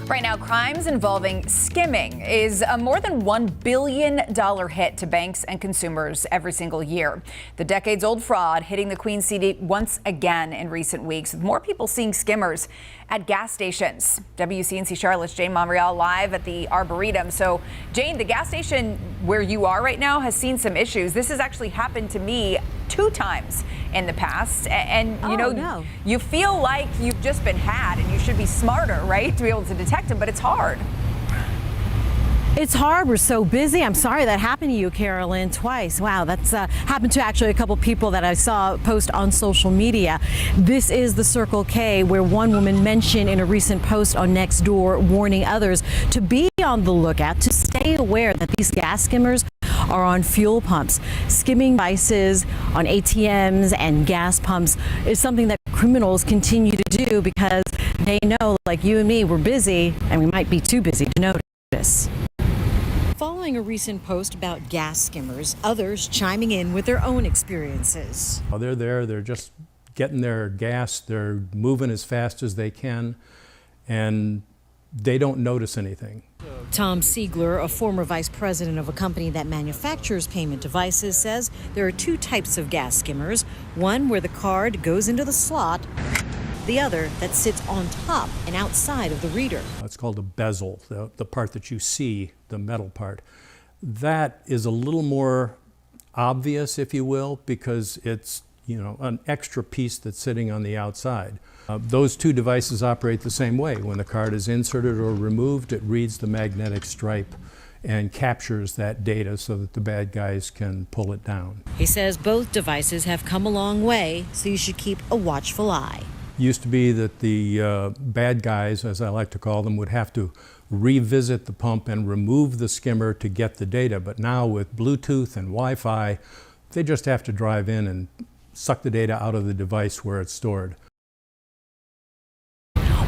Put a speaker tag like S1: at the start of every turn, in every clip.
S1: Right now, crimes involving skimming is a more than $1 billion hit to banks and consumers every single year. The decades-old fraud hitting the Queen City once again in recent weeks, with more people seeing skimmers at gas stations. WCNC Charlotte's Jane Monreal live at the Arboretum. So, Jane, the gas station where you are right now has seen some issues. This has actually happened to me 2 times in the past. And you feel like you've just been had and you should be smarter, right, to be able to detect them, but it's hard.
S2: It's hard. We're so busy. I'm sorry that happened to you, Carolyn, twice. Wow, that's happened to actually a couple people that I saw post on social media. This is the Circle K, where one woman mentioned in a recent post on Nextdoor, warning others to be on the lookout, to stay aware that these gas skimmers are on fuel pumps. Skimming devices on ATMs and gas pumps is something that criminals continue to do because they know, like you and me, we're busy and we might be too busy to notice. Following a recent post about gas skimmers, others chiming in with their own experiences.
S3: They're there, they're just getting their gas, they're moving as fast as they can, and they don't notice anything.
S2: Tom Siegler, a former vice president of a company that manufactures payment devices, says there are 2 types of gas skimmers. One where the card goes into the slot, the other that sits on top and outside of the reader.
S3: It's called a bezel, the part that you see, the metal part. That is a little more obvious, if you will, because it's an extra piece that's sitting on the outside. Those 2 devices operate the same way. When the card is inserted or removed, it reads the magnetic stripe and captures that data so that the bad guys can pull it down.
S2: He says both devices have come a long way, so you should keep a watchful eye.
S3: Used to be that the bad guys, as I like to call them, would have to revisit the pump and remove the skimmer to get the data. But now with Bluetooth and Wi-Fi, they just have to drive in and suck the data out of the device where it's stored.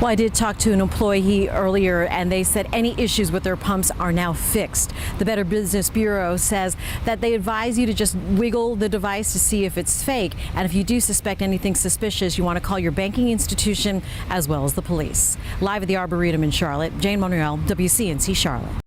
S2: Well, I did talk to an employee earlier, and they said any issues with their pumps are now fixed. The Better Business Bureau says that they advise you to just wiggle the device to see if it's fake. And if you do suspect anything suspicious, you want to call your banking institution as well as the police. Live at the Arboretum in Charlotte, Jane Monreal, WCNC Charlotte.